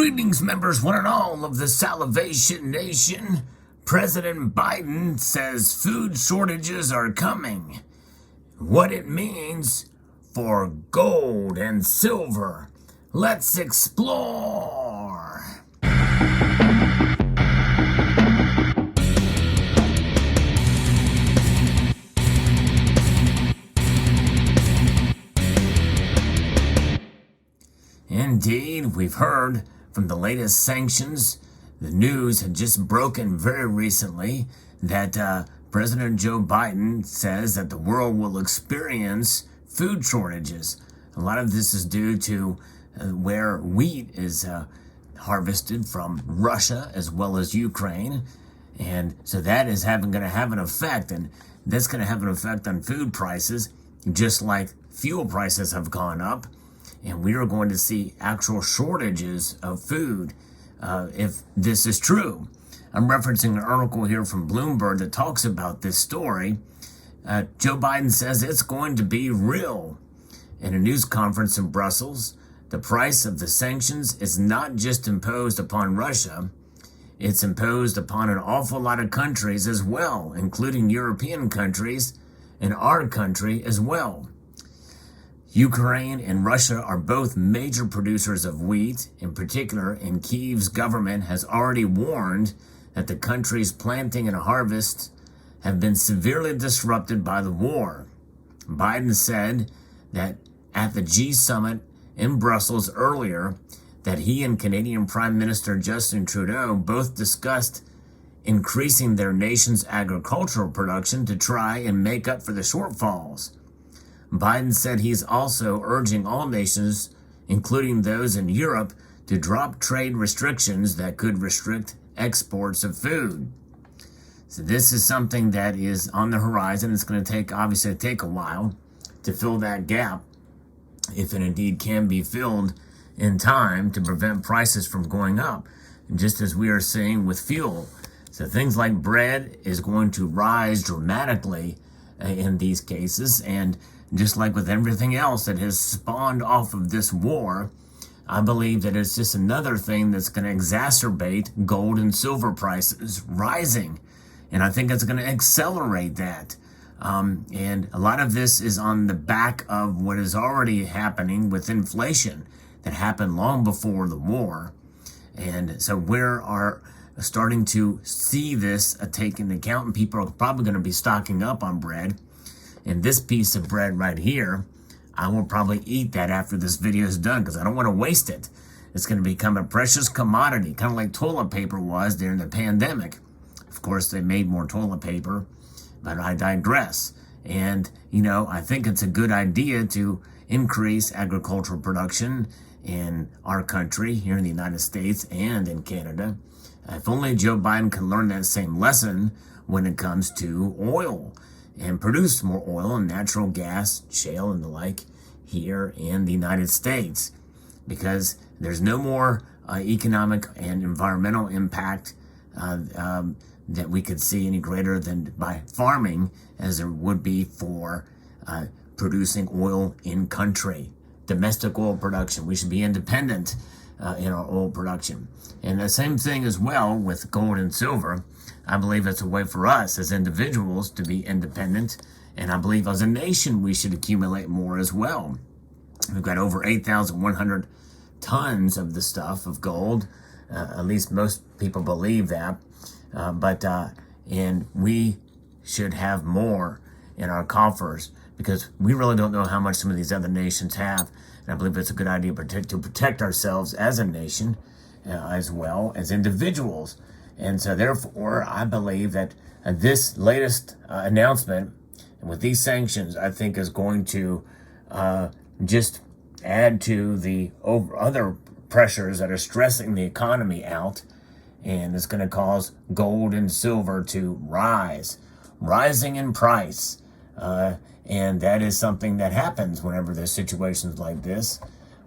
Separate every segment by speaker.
Speaker 1: Greetings, members, one and all of the Salivation Nation. President Biden says food shortages are coming. What it means for gold and silver. Let's explore. Indeed, we've heard from the latest sanctions. The news had just broken very recently that President Joe Biden says that the world will experience food shortages. A lot of this is due to where wheat is harvested from Russia as well as Ukraine. And so that is going to have an effect, and that's going to have an effect on food prices, just like fuel prices have gone up. And we are going to see actual shortages of food if this is true. I'm referencing an article here from Bloomberg that talks about this story. Joe Biden says it's going to be real. In a news conference in Brussels, the price of the sanctions is not just imposed upon Russia, it's imposed upon an awful lot of countries as well, including European countries and our country as well. Ukraine and Russia are both major producers of wheat. In particular, and Kyiv's government has already warned that the country's planting and harvest have been severely disrupted by the war. Biden said that at the G summit in Brussels earlier that he and Canadian Prime Minister Justin Trudeau both discussed increasing their nation's agricultural production to try and make up for the shortfalls. Biden said he's also urging all nations, including those in Europe, to drop trade restrictions that could restrict exports of food. So this is something that is on the horizon. It's going to obviously take a while to fill that gap, if it indeed can be filled in time to prevent prices from going up, just as we are seeing with fuel. So things like bread is going to rise dramatically in these cases, and just like with everything else that has spawned off of this war, I believe that it's just another thing that's going to exacerbate gold and silver prices rising. And I think it's going to accelerate that. And a lot of this is on the back of what is already happening with inflation that happened long before the war. And so we are starting to see this taken into account, and people are probably going to be stocking up on bread. And this piece of bread right here, I will probably eat that after this video is done because I don't want to waste it. It's going to become a precious commodity, kind of like toilet paper was during the pandemic. Of course, they made more toilet paper, but I digress. And, I think it's a good idea to increase agricultural production in our country, here in the United States and in Canada. If only Joe Biden can learn that same lesson when it comes to oil, and produce more oil and natural gas, shale and the like here in the United States, because there's no more economic and environmental impact that we could see any greater than by farming as there would be for producing oil in country. Domestic oil production. We should be independent in our oil production. And the same thing as well with gold and silver. I believe it's a way for us as individuals to be independent, and I believe as a nation we should accumulate more as well. We've got over 8,100 tons of the stuff of gold, at least most people believe that, and we should have more in our coffers because we really don't know how much some of these other nations have, and I believe it's a good idea to protect ourselves as a nation as well as individuals. And so therefore, I believe that this latest announcement with these sanctions, I think is going to just add to the other pressures that are stressing the economy out. And it's going to cause gold and silver to rising in price. And that is something that happens whenever there's situations like this,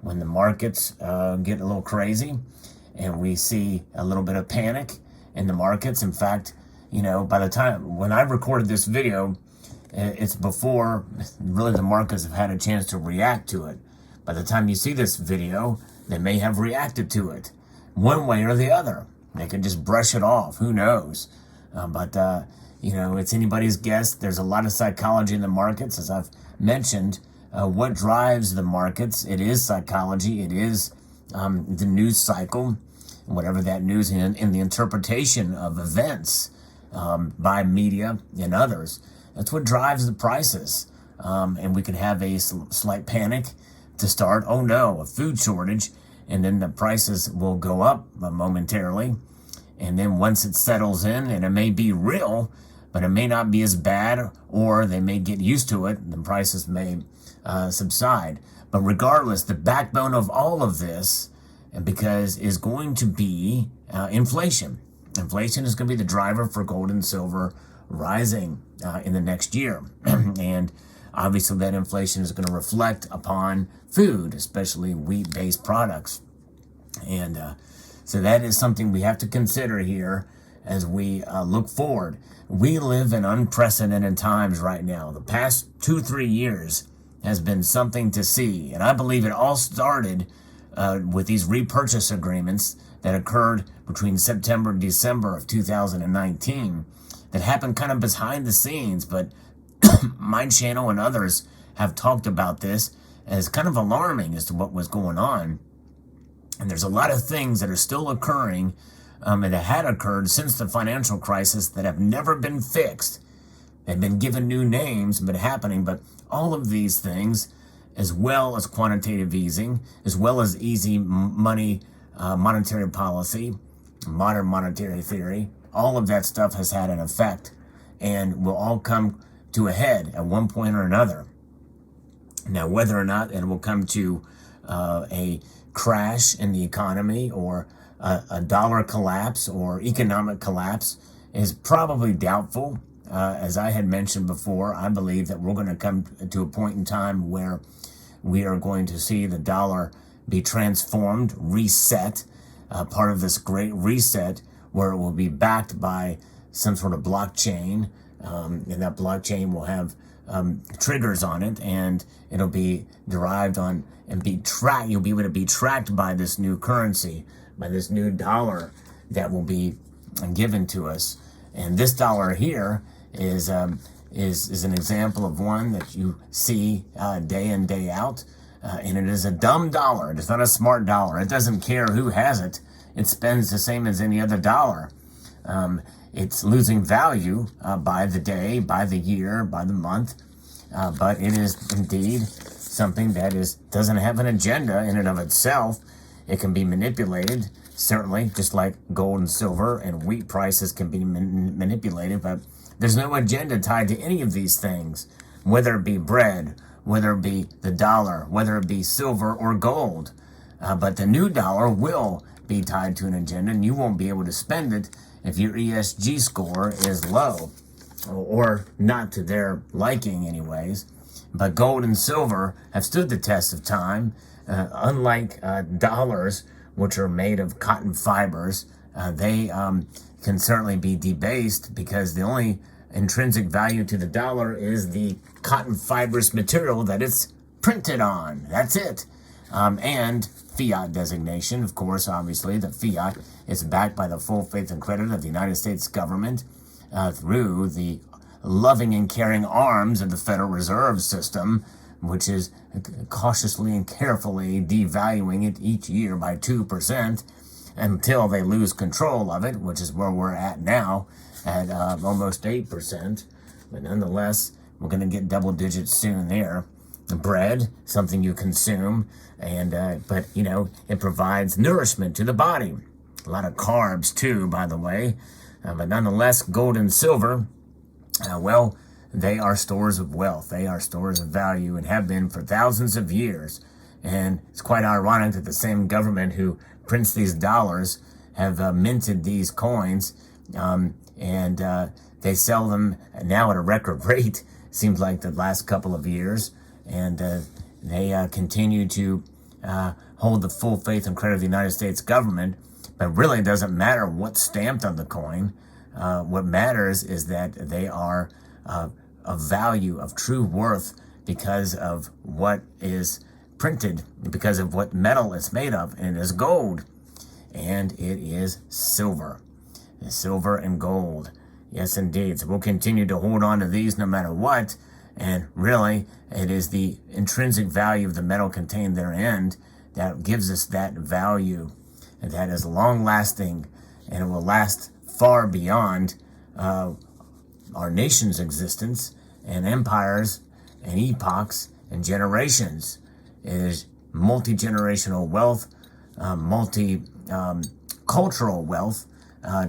Speaker 1: when the markets get a little crazy and we see a little bit of panic in the markets. In fact, by the time when I recorded this video, it's before really the markets have had a chance to react to it. By the time you see this video, they may have reacted to it. one way or the other. They could just brush it off. Who knows? But it's anybody's guess. There's a lot of psychology in the markets, as I've mentioned. What drives the markets? It is psychology. It is the news cycle, whatever that news in the interpretation of events by media and others. That's what drives the prices. And we could have a slight panic to start. Oh no, a food shortage. And then the prices will go up momentarily. And then once it settles in, and it may be real, but it may not be as bad, or they may get used to it, and the prices may subside. But regardless, the backbone of all of this, and because is going to be inflation. Inflation is going to be the driver for gold and silver rising in the next year. And obviously that inflation is going to reflect upon food, especially wheat-based products. And so that is something we have to consider here as we look forward. We live in unprecedented times right now. The past 2-3 years has been something to see. And I believe it all started with these repurchase agreements that occurred between September and December of 2019 that happened kind of behind the scenes. But my channel and others have talked about this as kind of alarming as to what was going on. And there's a lot of things that are still occurring and that had occurred since the financial crisis that have never been fixed. They've been given new names, but happening. But all of these things, as well as quantitative easing, as well as easy money, monetary policy, modern monetary theory, all of that stuff has had an effect and will all come to a head at one point or another. Now, whether or not it will come to a crash in the economy or a dollar collapse or economic collapse is probably doubtful. As I had mentioned before, I believe that we're going to come to a point in time where we are going to see the dollar be transformed, reset, part of this great reset where it will be backed by some sort of blockchain, and that blockchain will have triggers on it, and it'll be derived on and be tracked. You'll be able to be tracked by this new currency, by this new dollar that will be given to us. And this dollar here is an example of one that you see day in, day out. And it is a dumb dollar. It is not a smart dollar. It doesn't care who has it. It spends the same as any other dollar. It's losing value by the day, by the year, by the month. But it is indeed something that doesn't have an agenda in and of itself. It can be manipulated, certainly, just like gold and silver and wheat prices can be manipulated. But there's no agenda tied to any of these things, whether it be bread, whether it be the dollar, whether it be silver or gold. But the new dollar will be tied to an agenda, and you won't be able to spend it if your ESG score is low, or not to their liking anyways. But gold and silver have stood the test of time. Unlike dollars, which are made of cotton fibers, they can certainly be debased because the only intrinsic value to the dollar is the cotton fibrous material that it's printed on. That's it. And fiat designation, of course, obviously, the fiat is backed by the full faith and credit of the United States government through the loving and caring arms of the Federal Reserve System, which is cautiously and carefully devaluing it each year by 2% until they lose control of it, which is where we're at now at almost 8%. But nonetheless, we're going to get double digits soon there. The bread, something you consume, and but it provides nourishment to the body. A lot of carbs too, by the way. But nonetheless, gold and silver, well, they are stores of wealth. They are stores of value and have been for thousands of years. And it's quite ironic that the same government who prints these dollars have minted these coins, and they sell them now at a record rate, seems like the last couple of years. And they continue to hold the full faith and credit of the United States government. But really it doesn't matter what's stamped on the coin. What matters is that they are of value, of true worth, because of what is printed, because of what metal it's made of, and it is gold. and it is silver. Silver and gold. Yes, indeed. So we'll continue to hold on to these no matter what. And really, it is the intrinsic value of the metal contained therein that gives us that value. And that is long-lasting, and it will last far beyond our nation's existence and empires and epochs and generations. It is multi-generational wealth, multi-cultural wealth,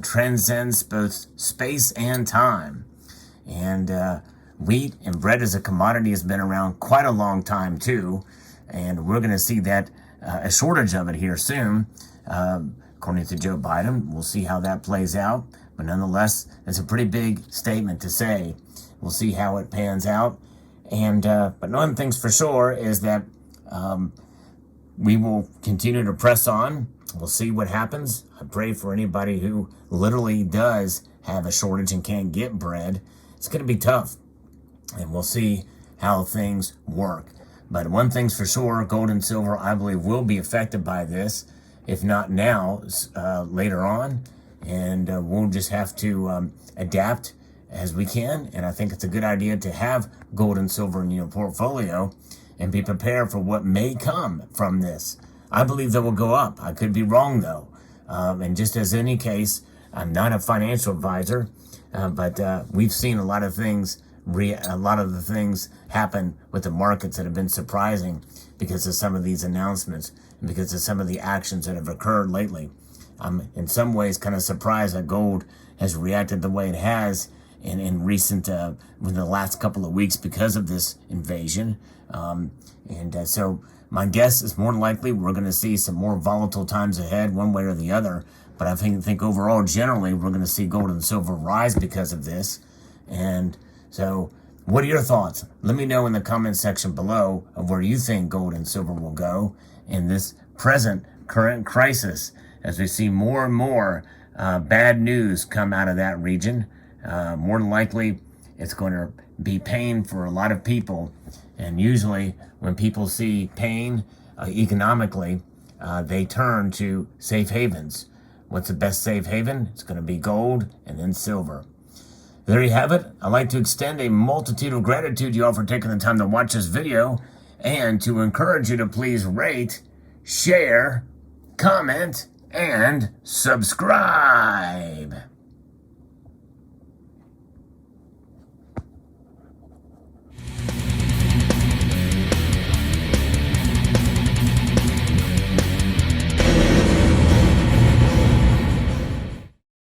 Speaker 1: transcends both space and time. And wheat and bread as a commodity has been around quite a long time too, and we're going to see that a shortage of it here soon, according to Joe Biden. We'll see how that plays out, but nonetheless, it's a pretty big statement to say. We'll see how it pans out, and but one thing's for sure is that we will continue to press on. We'll see what happens. I pray for anybody who literally does have a shortage and can't get bread. It's going to be tough, and we'll see how things work. But one thing's for sure, gold and silver, I believe, will be affected by this, if not now, later on. And we'll just have to adapt as we can. And I think it's a good idea to have gold and silver in your portfolio and be prepared for what may come from this. I believe that will go up. I could be wrong, though. And just as any case, I'm not a financial advisor, but we've seen a lot of things, the things happen with the markets that have been surprising because of some of these announcements and because of some of the actions that have occurred lately. I'm in some ways kind of surprised that gold has reacted the way it has in recent, within the last couple of weeks because of this invasion. So my guess is more than likely we're going to see some more volatile times ahead, one way or the other. But I think overall, generally, we're going to see gold and silver rise because of this. And so what are your thoughts? Let me know in the comment section below of where you think gold and silver will go in this current crisis, as we see more and more bad news come out of that region. More than likely, it's going to be pain for a lot of people. And usually when people see pain economically, they turn to safe havens. What's the best safe haven? It's going to be gold and then silver. There you have it. I'd like to extend a multitude of gratitude to you all for taking the time to watch this video, and to encourage you to please rate, share, comment, and subscribe.